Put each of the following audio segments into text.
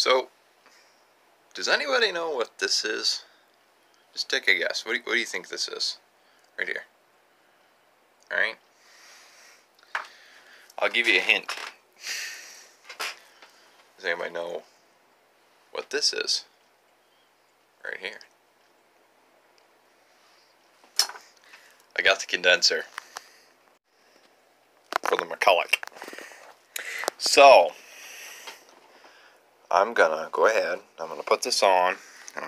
So, does anybody know what this is? Just take a guess. What do you think this is? Right here. Alright? I'll give you a hint. Does anybody know what this is? Right here. I got the condenser for the Mcculloch. So, I'm gonna go ahead, I'm gonna put this on, and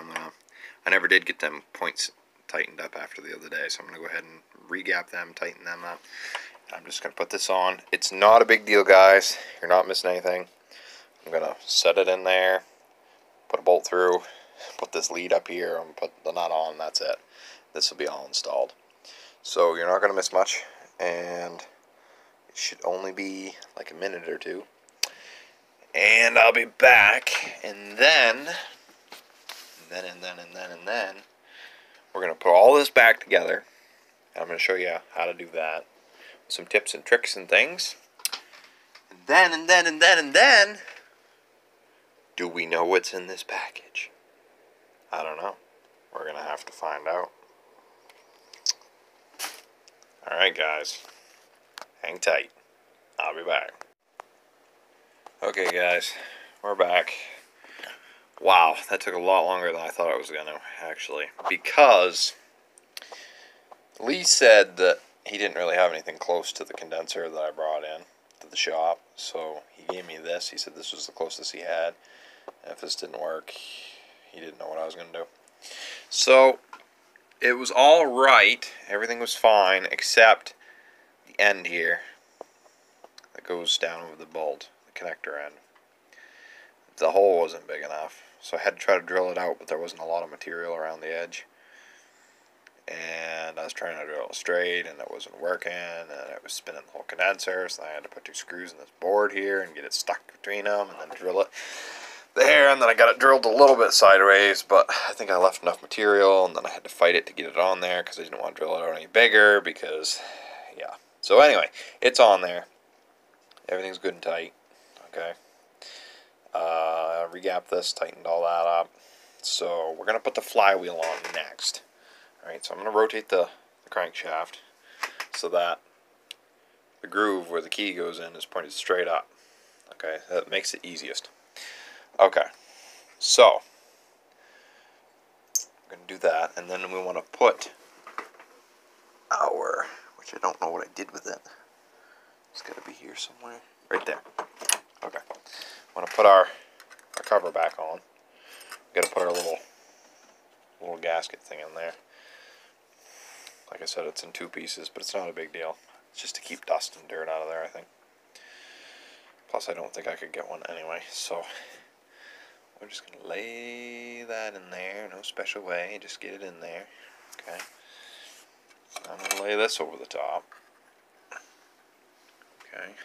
I never did get them points tightened up after the other day, so I'm gonna go ahead and re-gap them, tighten them up. I'm just gonna put this on. It's not a big deal, guys. You're not missing anything. I'm gonna set it in there, put a bolt through, put this lead up here, and put the nut on, that's it. This will be all installed. So you're not gonna miss much, and it should only be like a minute or two. And I'll be back, and then we're going to put all this back together. I'm going to show you how to do that. Some tips and tricks and things. And then, do we know what's in this package? I don't know. We're going to have to find out. Alright guys, hang tight. I'll be back. Okay guys, we're back. Wow, that took a lot longer than I thought it was going to, actually. Because Lee said that he didn't really have anything close to the condenser that I brought in to the shop. So he gave me this. He said this was the closest he had. And if this didn't work, he didn't know what I was going to do. So it was all right. Everything was fine except the end here that goes down over the bolt. Connector end. The hole wasn't big enough, so I had to try to drill it out, but there wasn't a lot of material around the edge. And I was trying to drill it straight, and it wasn't working, and it was spinning the whole condenser, so I had to put 2 screws in this board here and get it stuck between them, and then drill it there, and then I got it drilled a little bit sideways, but I think I left enough material, and then I had to fight it to get it on there, because I didn't want to drill it out any bigger, because, yeah. So anyway, it's on there. Everything's good and tight. Okay, regap this, tightened all that up. So we're going to put the flywheel on next. Alright, so I'm going to rotate the crankshaft so that the groove where the key goes in is pointed straight up. Okay, that makes it easiest. Okay, so I'm going to do that, and then we want to put our, which I don't know what I did with it. It's got to be here somewhere. Right there. Okay. I want to put our cover back on. Got to put our little gasket thing in there. Like I said, it's in 2 pieces, but it's not a big deal. It's just to keep dust and dirt out of there, I think. Plus, I don't think I could get one anyway. So, we're just going to lay that in there. No special way. Just get it in there. Okay. I'm going to lay this over the top. Okay.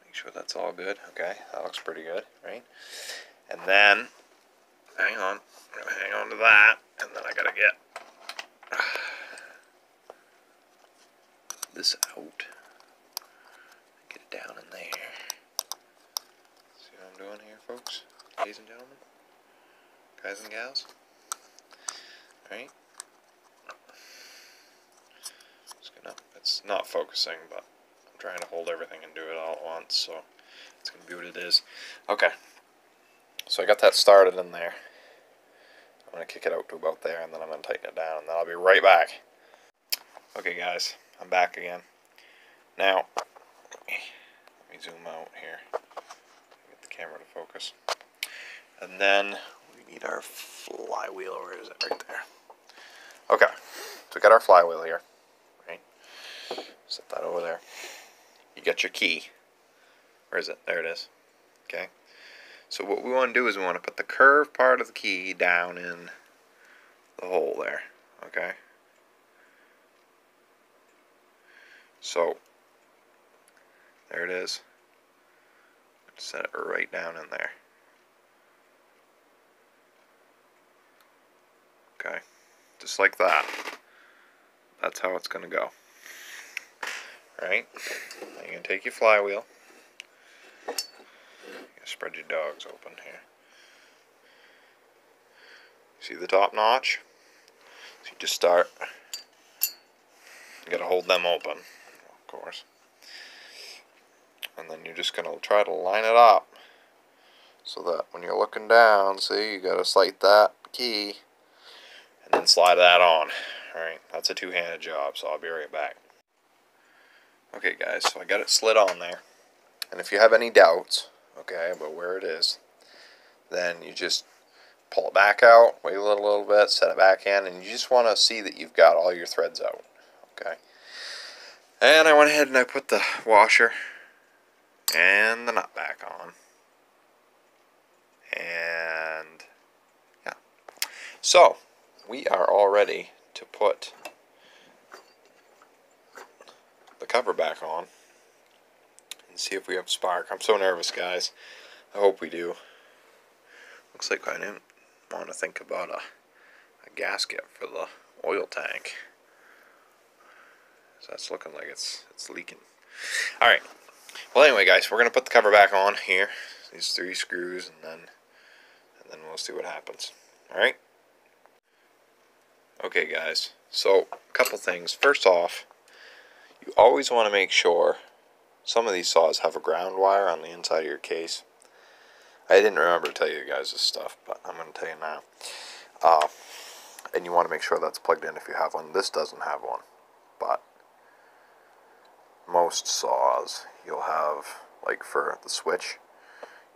Make sure that's all good. Okay, that looks pretty good, right? And then, hang on. I'm going to hang on to that, and then I got to get this out. Get it down in there. See what I'm doing here, folks? Ladies and gentlemen? Guys and gals? Alright? It's not focusing, but I'm trying to hold everything and do it all at once, so it's going to be what it is. Okay, so I got that started in there. I'm going to kick it out to about there, and then I'm going to tighten it down, and then I'll be right back. Okay guys, I'm back again. Now, let me zoom out here, get the camera to focus. And then we need our flywheel. Where is it? Right there. Okay, so we got our flywheel here. Right? Set that over there. You got your key. Where is it? There it is. Okay. So what we want to do is we want to put the curved part of the key down in the hole there. Okay. So there it is. Set it right down in there. Okay. Just like that. That's how it's going to go. Right? Now you're going to take your flywheel. Spread your dogs open here. See the top notch? So you just start. You gotta hold them open, of course. And then you're just gonna try to line it up so that when you're looking down, see, you gotta slide that key and then slide that on. Alright, that's a two-handed job, so I'll be right back. Okay guys, so I got it slid on there. And if you have any doubts, okay, about where it is, then you just pull it back out, wait a little bit, set it back in, and you just want to see that you've got all your threads out, okay. And I went ahead and I put the washer and the nut back on, and yeah. So we are all ready to put the cover back on and see if we have spark. I'm so nervous, guys. I hope we do. Looks like I didn't want to think about a gasket for the oil tank. So that's looking like it's leaking. Alright. Well, anyway, guys, we're going to put the cover back on here. These 3 screws, and then we'll see what happens. Alright? Okay, guys. So, a couple things. First off, you always want to make sure some of these saws have a ground wire on the inside of your case. I didn't remember to tell you guys this stuff, but I'm going to tell you now. And you want to make sure that's plugged in if you have one. This doesn't have one, but most saws you'll have, like for the switch,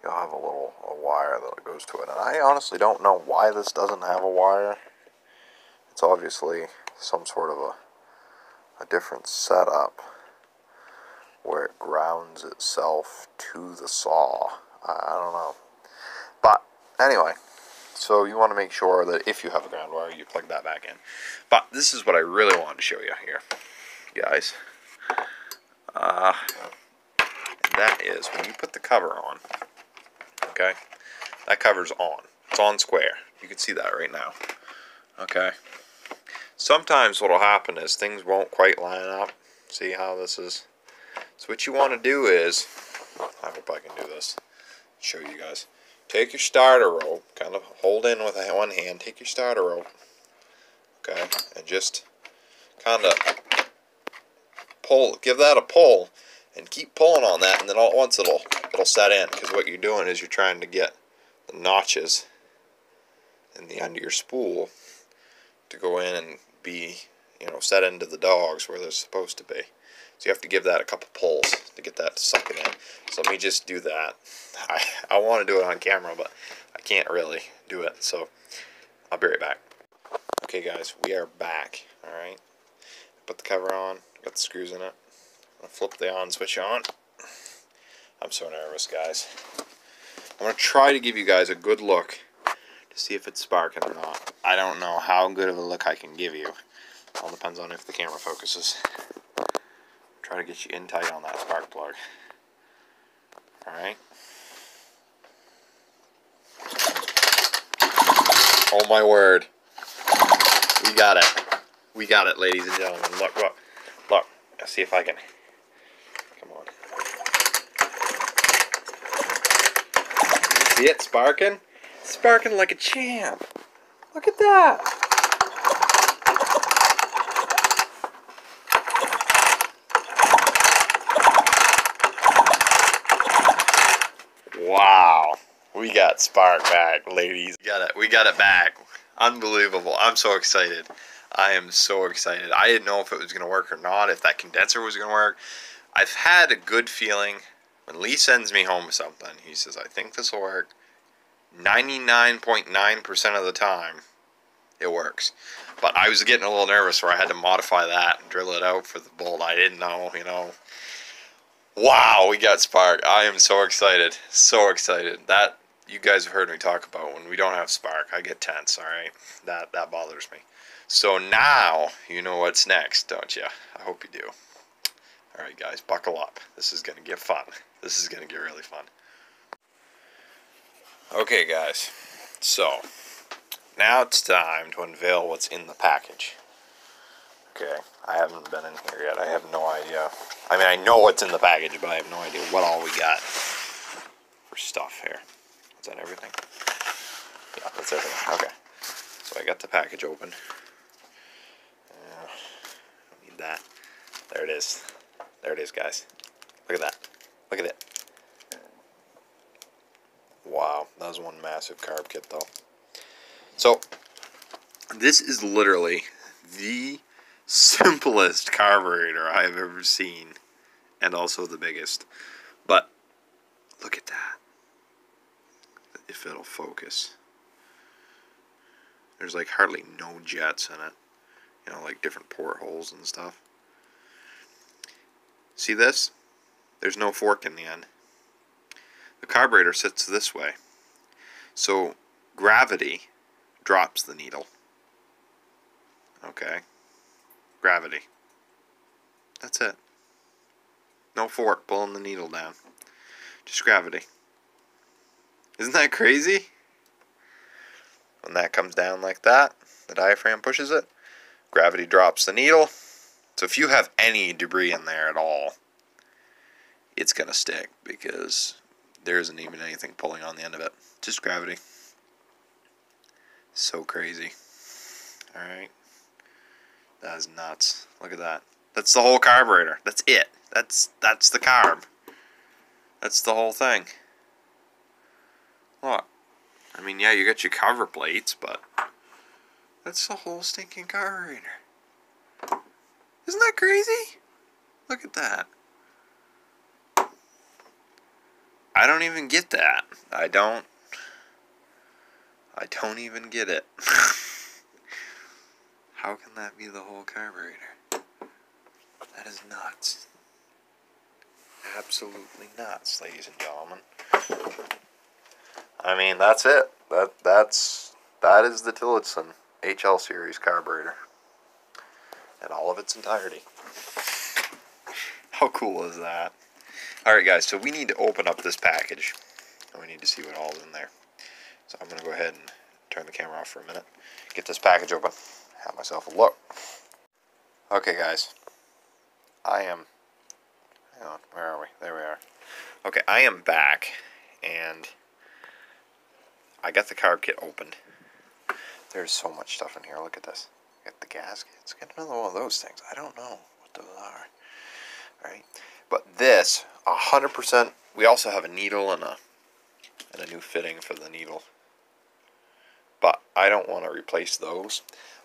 you'll have a wire that goes to it. And I honestly don't know why this doesn't have a wire. It's obviously some sort of a different setup where it grounds itself to the saw. I don't know. But anyway, so you want to make sure that if you have a ground wire, you plug that back in. But this is what I really wanted to show you here, guys. And that is when you put the cover on, okay? That cover's on. It's on square. You can see that right now. Okay? Sometimes what will happen is things won't quite line up. See how this is? So what you want to do is, I hope I can do this, show you guys. Take your starter rope, kind of hold in with one hand, take your starter rope, okay, and just kind of pull, give that a pull, and keep pulling on that, and then all at once it'll set in, because what you're doing is you're trying to get the notches in the end of your spool to go in and be, set into the dogs where they're supposed to be. So you have to give that a couple pulls to get that to suck it in. So let me just do that. I want to do it on camera, but I can't really do it. So I'll be right back. Okay, guys, we are back. All right. Put the cover on. Got the screws in it. I'm going to flip the on switch on. I'm so nervous, guys. I'm going to try to give you guys a good look to see if it's sparking or not. I don't know how good of a look I can give you. It all depends on if the camera focuses. Try to get you in tight on that spark plug. Alright. Oh my word. We got it. We got it, ladies and gentlemen. Look, look, look. Let's see if I can. Come on. You see it sparking? It's sparking like a champ. Look at that. Wow, we got spark back, ladies. We got it back. Unbelievable. I'm so excited. I am so excited. I didn't know if it was going to work or not, if that condenser was going to work. I've had a good feeling when Lee sends me home with something. He says, I think this will work. 99.9% of the time, it works. But I was getting a little nervous where I had to modify that and drill it out for the bolt. I didn't know, Wow, we got spark. I am so excited. So excited. That, you guys have heard me talk about when we don't have spark. I get tense, alright? That bothers me. So now, you know what's next, don't you? I hope you do. Alright guys, buckle up. This is going to get fun. This is going to get really fun. Okay guys, so now it's time to unveil what's in the package. Okay, I haven't been in here yet. I have no idea. I mean, I know what's in the package, but I have no idea what all we got. For stuff here. Is that everything? Yeah, that's everything. Okay. So I got the package open. Don't need that. There it is. There it is, guys. Look at that. Look at it. Wow, that was one massive carb kit, though. So, this is literally the simplest carburetor I have ever seen, and also the biggest. But look at that. If it'll focus. There's like hardly no jets in it. You know, like different portholes and stuff. See this? There's no fork in the end. The carburetor sits this way. So gravity drops the needle. Okay. Gravity. That's it. No fork pulling the needle down. Just gravity. Isn't that crazy? When that comes down like that, the diaphragm pushes it, gravity drops the needle. So if you have any debris in there at all, it's going to stick because there isn't even anything pulling on the end of it. Just gravity. So crazy. Alright. That is nuts. Look at that. That's the whole carburetor. That's it. That's the carb. That's the whole thing. Look. I mean, yeah, you got your cover plates, but that's the whole stinking carburetor. Isn't that crazy? Look at that. I don't even get that. I don't even get it. How can that be the whole carburetor? That is nuts. Absolutely nuts, ladies and gentlemen. I mean, that's it. That is the Tillotson HL Series carburetor in all of its entirety. How cool is that? Alright guys, so we need to open up this package, and we need to see what all is in there. So I'm going to go ahead and turn the camera off for a minute, get this package open, have myself a look. Okay guys, hang on, where are we? There we are. Okay, I am back, and I got the carb kit opened. There's so much stuff in here, look at this. Got the gaskets, got another one of those things. I don't know what those are. Alright, but this, 100%, we also have a needle and a new fitting for the needle. But I don't want to replace those.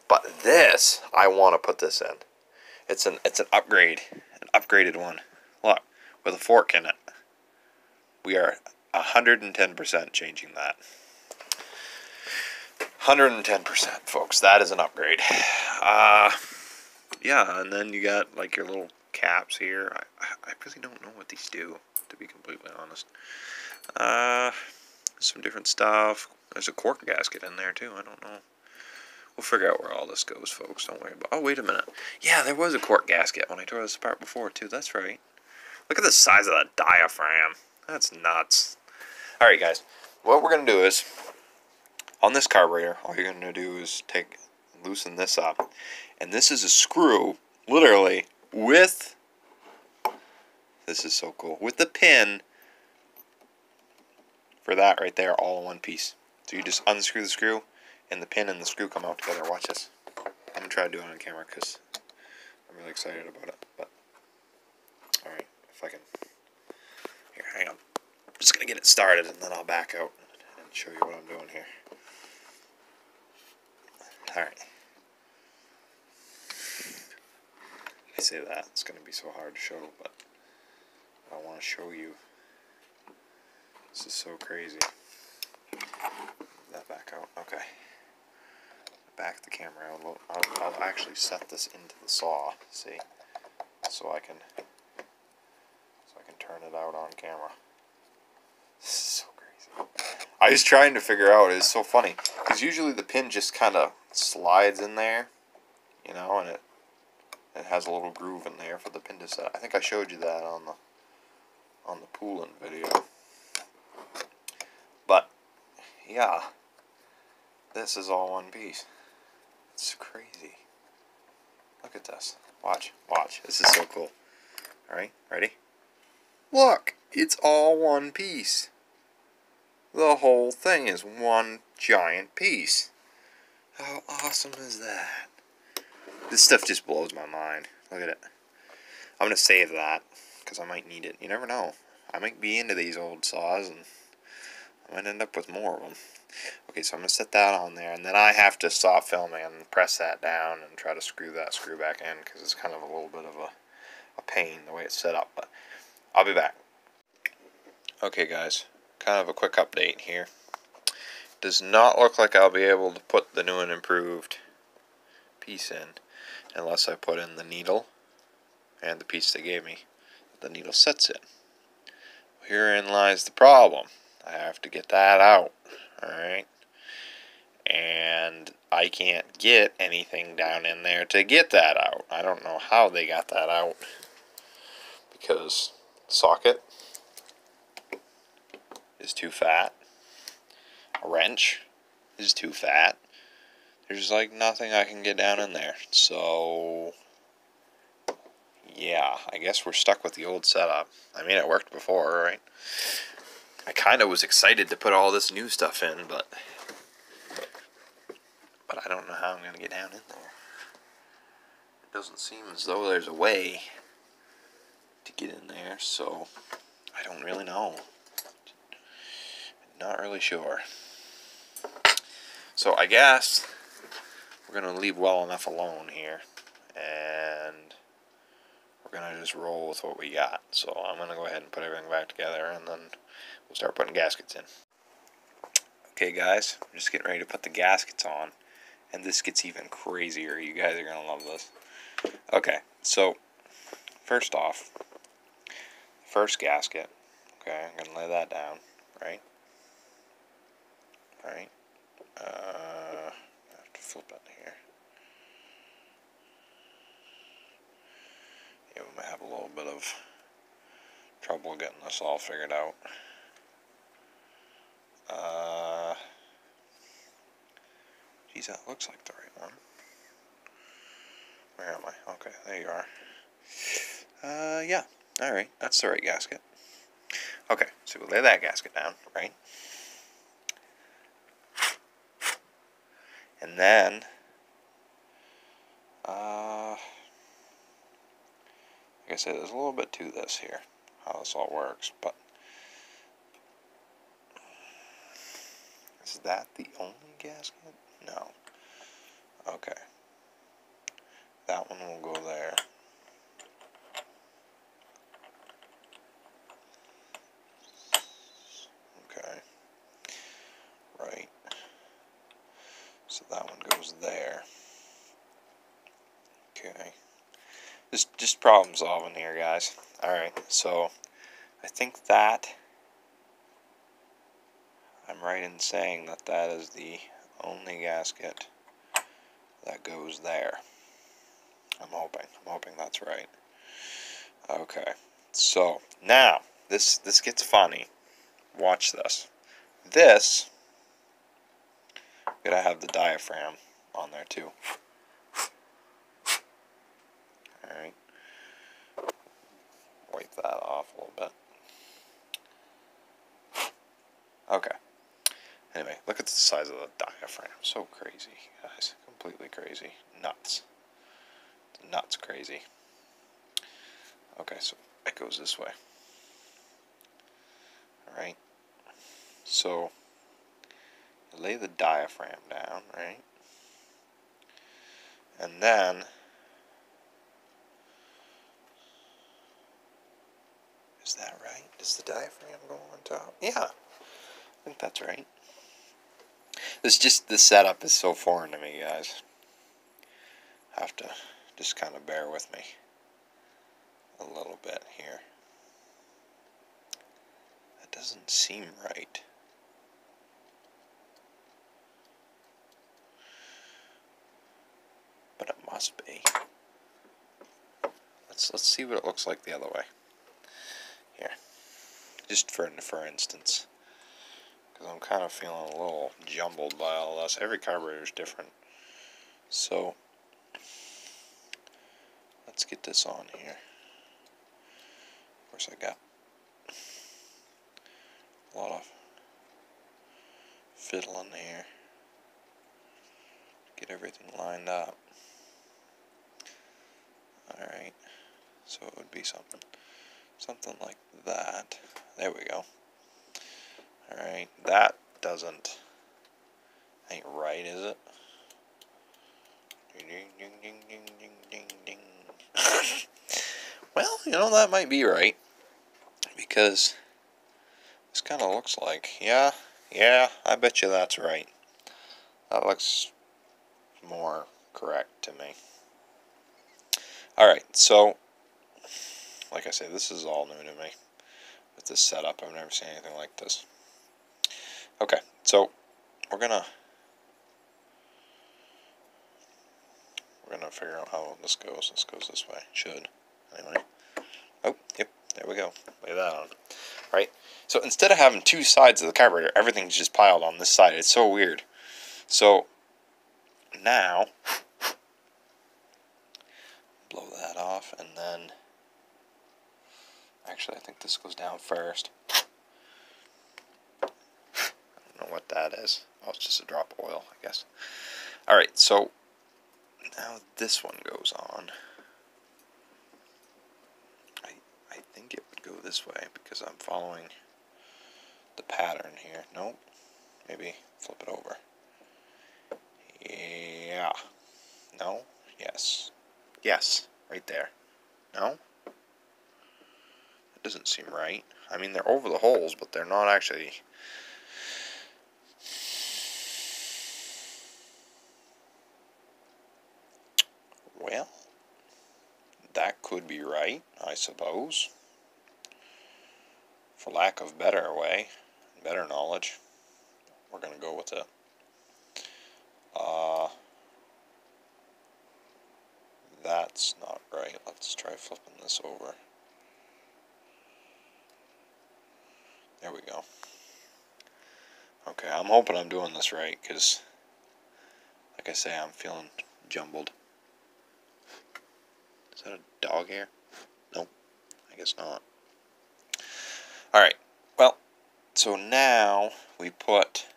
But this, I want to put this in. It's an upgrade, an upgraded one. Look, with a fork in it. We are 110% changing that. 110%, folks. That is an upgrade. Yeah, and then you got like your little caps here. I really don't know what these do, to be completely honest. Some different stuff. There's a cork gasket in there too. I don't know. We'll figure out where all this goes, folks. Don't worry about. Oh, wait a minute. Yeah, there was a cork gasket when I tore this apart before too. That's right. Look at the size of that diaphragm. That's nuts. All right, guys. What we're gonna do is, on this carburetor, all you're gonna do is loosen this up, and this is a screw, literally with. This is so cool. With the pin for that right there, all in one piece. So you just unscrew the screw, and the pin and the screw come out together. Watch this. I'm going to try to do it on camera because I'm really excited about it. But alright, if I can. Here, hang on. I'm just going to get it started, and then I'll back out and show you what I'm doing here. Alright. I say that, it's going to be so hard to show, but I want to show you. This is so crazy. That back out. Okay. Back the camera out. I'll actually set this into the saw. See, so I can turn it out on camera. This is so crazy. I was trying to figure out. It's so funny because usually the pin just kind of slides in there, you know, and it has a little groove in there for the pin to set. I think I showed you that on the pooling video. But yeah, this is all one piece. It's crazy. Look at this. Watch. This is so cool. Alright, ready? Look! It's all one piece. the whole thing is one giant piece. How awesome is that? This stuff just blows my mind. Look at it. I'm going to save that, because I might need it. You never know. I might be into these old saws, and I might end up with more of them. Okay, so I'm going to set that on there, and then I have to stop filming and press that down and try to screw that screw back in, because it's kind of a little bit of a pain the way it's set up, but I'll be back. Okay guys, kind of a quick update here. Does not look like I'll be able to put the new and improved piece in unless I put in the needle and the piece they gave me that the needle sits in. Herein lies the problem. I have to get that out, alright? And I can't get anything down in there to get that out. I don't know how they got that out, because the socket is too fat. A wrench is too fat. There's like nothing I can get down in there. So yeah, I guess we're stuck with the old setup. I mean, it worked before, right? I kind of was excited to put all this new stuff in, but I don't know how I'm going to get down in there. It doesn't seem as though there's a way to get in there, so I don't really know. Not really sure. So I guess we're going to leave well enough alone here, and we're going to just roll with what we got. So I'm going to go ahead and put everything back together, and then we'll start putting gaskets in. Okay guys, I'm just getting ready to put the gaskets on, and this gets even crazier. You guys are going to love this. Okay, so first off, first gasket. Okay, I'm going to lay that down, right? Alright. I have to flip it here. Yeah, we might have a little bit of trouble getting this all figured out. Geez, that looks like the right one. Where am I? Okay, there you are. Yeah. Alright, that's the right gasket. Okay, so we lay that gasket down, right? And then, like I said, there's a little bit to this here, how this all works, but is that the only gasket? No. Okay. That one will go there. Okay. Right. So that one goes there. Okay. Just problem solving here, guys. Alright, so I think that I'm right in saying that that is the only gasket that goes there. I'm hoping that's right. Okay, so now this gets funny. Watch this. This gotta have the diaphragm on there too. Alright. Wipe that off a little bit. Okay. Anyway, look at the size of the diaphragm. So crazy, guys. Completely crazy. Nuts. Nuts crazy. Okay, so it goes this way. Alright. So, you lay the diaphragm down, right? And then, is that right? Does the diaphragm go on top? Yeah, I think that's right. This setup is so foreign to me, guys. Have to just kind of bear with me a little bit here. That doesn't seem right. But it must be. Let's see what it looks like the other way. Here, just for instance, because I'm kind of feeling a little jumbled by all this. Every carburetor is different. So let's get this on here. Of course, I got a lot of fiddling here. Get everything lined up. Alright, so it would be something like that. There we go. Alright, that ain't right, is it? Ding, ding, ding, ding, ding, ding, ding. Well, you know, that might be right. Because this kind of looks like, yeah, I bet you that's right. That looks more correct to me. Alright, so, like I say, this is all new to me. With this setup, I've never seen anything like this. Okay, so, we're gonna figure out how this goes. This goes this way. Should. Anyway. Oh, yep, there we go. Lay that on. Right? So, instead of having two sides of the carburetor, everything's just piled on this side. It's so weird. So, now, blow that off, and then, actually, I think this goes down first. I don't know what that is. Oh, it's just a drop of oil, I guess. Alright, so, now this one goes on. I think it would go this way, because I'm following the pattern here. Nope. Maybe flip it over. Yeah. No? Yes. Yes. Right there. No? That doesn't seem right. I mean, they're over the holes, but they're not actually... Well, that could be right, I suppose. For lack of better knowledge, we're going to go with it. That's not right. Let's try flipping this over. There we go. Okay, I'm hoping I'm doing this right, because, like I say, I'm feeling jumbled. Is that a dog hair? Nope, I guess not. Alright, well, so now we put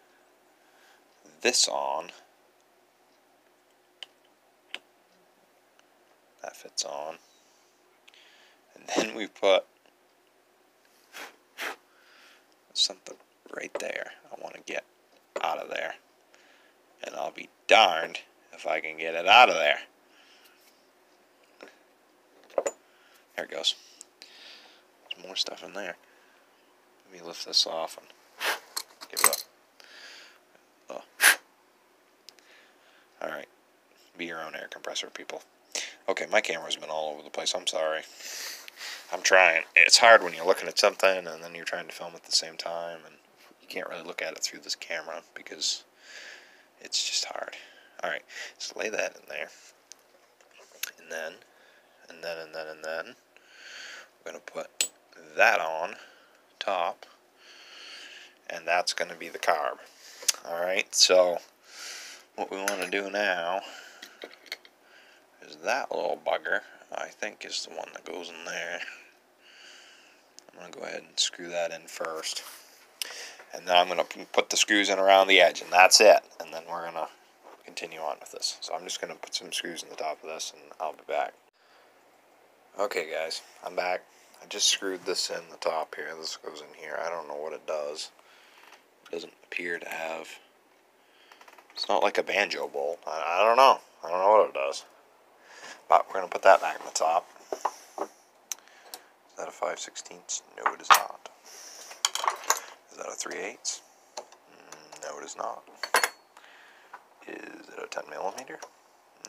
this on. That fits on. And then we put something right there. I want to get out of there. And I'll be darned if I can get it out of there. There it goes. There's more stuff in there. Let me lift this off and give it a... Oh. Alright. Be your own air compressor, people. Okay, my camera's been all over the place. I'm sorry. I'm trying. It's hard when you're looking at something and then you're trying to film at the same time, and you can't really look at it through this camera because it's just hard. Alright, so lay that in there. And then we're going to put that on top, and that's going to be the carb. Alright, so what we want to do now is that little bugger, I think, is the one that goes in there. I'm going to go ahead and screw that in first. And then I'm going to put the screws in around the edge, and that's it. And then we're going to continue on with this. So I'm just going to put some screws in the top of this, and I'll be back. Okay, guys, I'm back. I just screwed this in the top here. This goes in here. I don't know what it does. It doesn't appear to have... It's not like a banjo bolt. I don't know. I don't know what it does. But we're going to put that back in the top. Is that a 5/16? No, it is not. Is that a 3/8? No, it is not. Is it a 10 millimeter?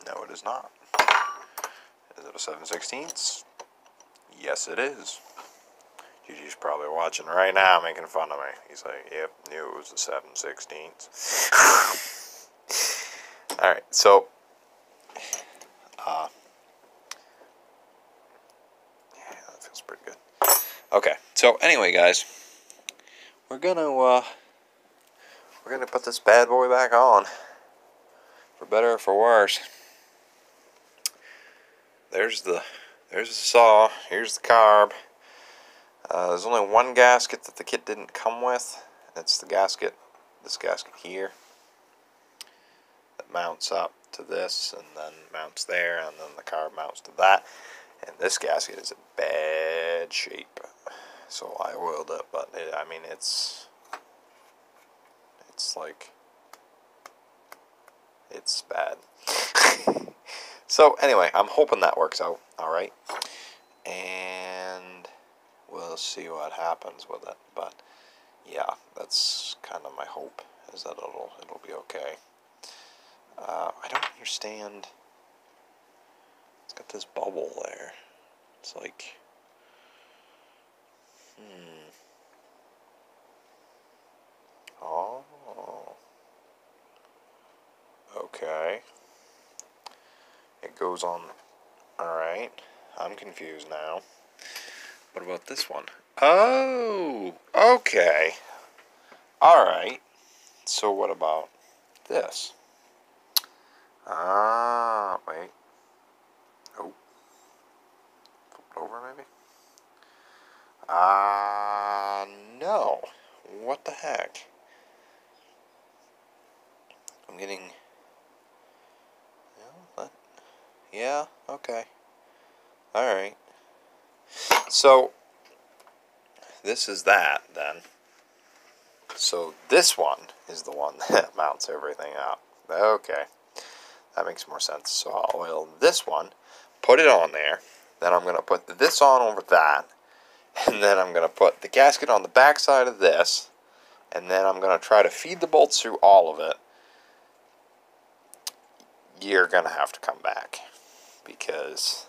No, it is not. Is it a 7/16? Yes, it is. Gigi's probably watching right now, making fun of me. He's like, yep, knew it was a 7/16. Alright, so... yeah, that feels pretty good. Okay, so anyway, guys, we're gonna put this bad boy back on, for better or for worse. There's the saw. Here's the carb. There's only one gasket that the kit didn't come with. It's the gasket this gasket here that mounts up to this and then mounts there, and then the car mounts to that. And this gasket is in bad shape, so I oiled it, but I mean it's like, it's bad. So anyway, I'm hoping that works out all right, and we'll see what happens with it. But yeah, that's kind of my hope, is that it'll be okay. I don't understand. It's got this bubble there. It's like, oh, okay. It goes on. Alright, I'm confused now. What about this one? Oh, okay. Alright, so what about this? Wait. Oh. Flip it over maybe? No. What the heck? I'm getting... Yeah, okay. Alright. So, this is that, then. So, this one is the one that mounts everything up. Okay. That makes more sense. So, I'll oil this one, put it on there, then I'm going to put this on over that, and then I'm going to put the gasket on the back side of this, and then I'm going to try to feed the bolts through all of it. You're going to have to come back, because,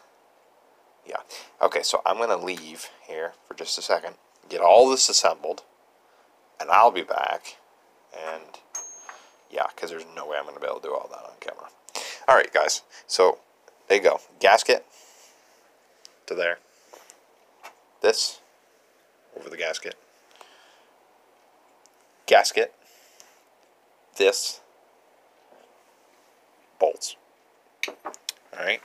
yeah. Okay, so I'm going to leave here for just a second, get all this assembled, and I'll be back, and yeah, because there's no way I'm going to be able to do all that on camera. Alright, guys, so there you go. Gasket to there. This over the gasket. Gasket. This. Bolts. Alright.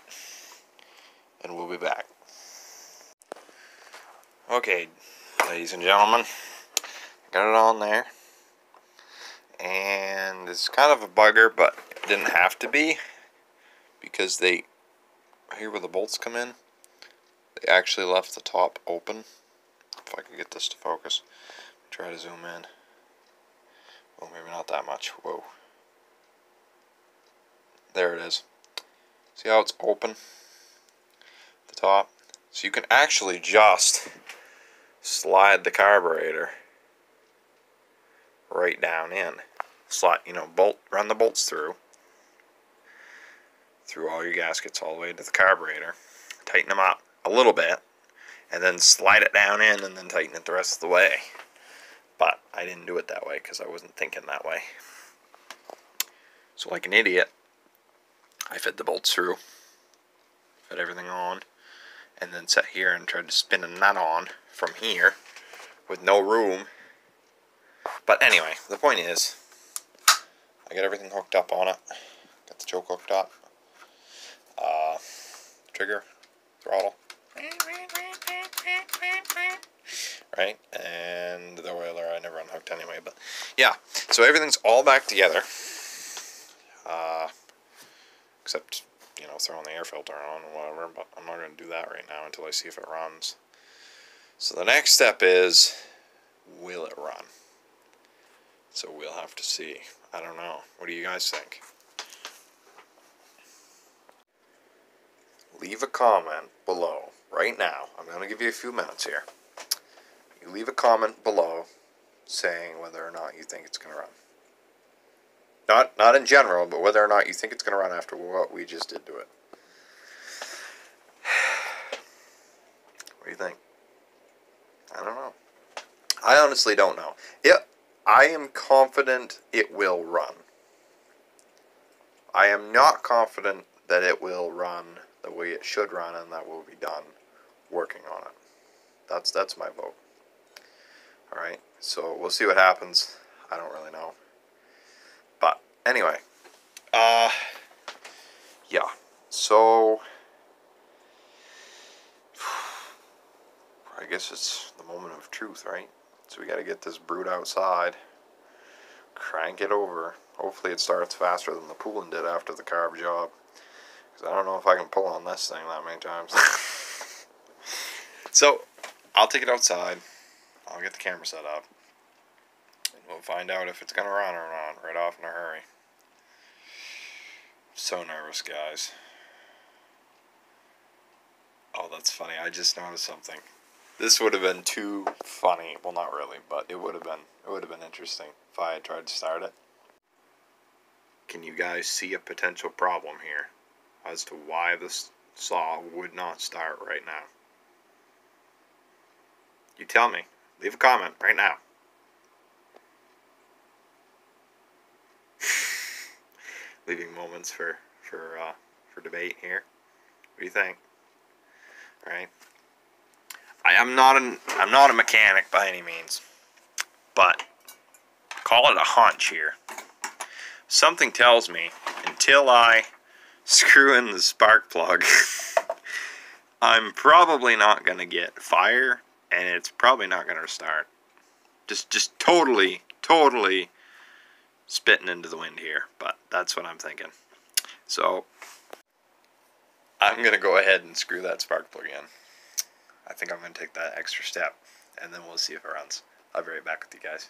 And we'll be back. Okay, ladies and gentlemen. Got it on there. And it's kind of a bugger, but it didn't have to be. Because they, here where the bolts come in, they actually left the top open. If I could get this to focus. Try to zoom in. Well, maybe not that much. Whoa. There it is. See how it's open at the top? So you can actually just slide the carburetor right down in. Slide, run the bolts through all your gaskets all the way to the carburetor. Tighten them up a little bit, and then slide it down in, and then tighten it the rest of the way. But I didn't do it that way because I wasn't thinking that way. So like an idiot, I fed the bolts through, fed everything on, and then sat here and tried to spin a nut on from here with no room. But anyway, the point is, I got everything hooked up on it. Got the choke hooked up. Trigger, throttle. Right, and the oiler I never unhooked anyway, but yeah, so everything's all back together, except, throwing the air filter on or whatever, but I'm not going to do that right now until I see if it runs. So the next step is, will it run? So we'll have to see. I don't know. What do you guys think? Leave a comment below right now. I'm going to give you a few minutes here. You leave a comment below saying whether or not you think it's going to run. Not in general, but whether or not you think it's going to run after what we just did to it. What do you think? I don't know. I honestly don't know. I am confident it will run. I am not confident that it will run the way it should run, and that we'll be done working on it. That's my vote. Alright, so we'll see what happens. I don't really know. But anyway, yeah, so I guess it's the moment of truth, right? So we got to get this brute outside. crank it over. Hopefully it starts faster than the pulling did after the carb job. Because I don't know if I can pull on this thing that many times. So, I'll take it outside. I'll get the camera set up. And we'll find out if it's going to run or not right off in a hurry. So nervous, guys. Oh, that's funny. I just noticed something. This would have been too funny. Well, not really, but it would have been interesting if I had tried to start it. Can you guys see a potential problem here as to why this saw would not start right now? You tell me. Leave a comment right now. Leaving moments for debate here. What do you think? All right. I'm not a mechanic by any means, but call it a hunch here. Something tells me until I screw in the spark plug, I'm probably not gonna get fire, and it's probably not gonna start. Just totally spitting into the wind here, but that's what I'm thinking. So I'm gonna go ahead and screw that spark plug in. I think I'm gonna take that extra step, and then we'll see if it runs. I'll be right back with you guys.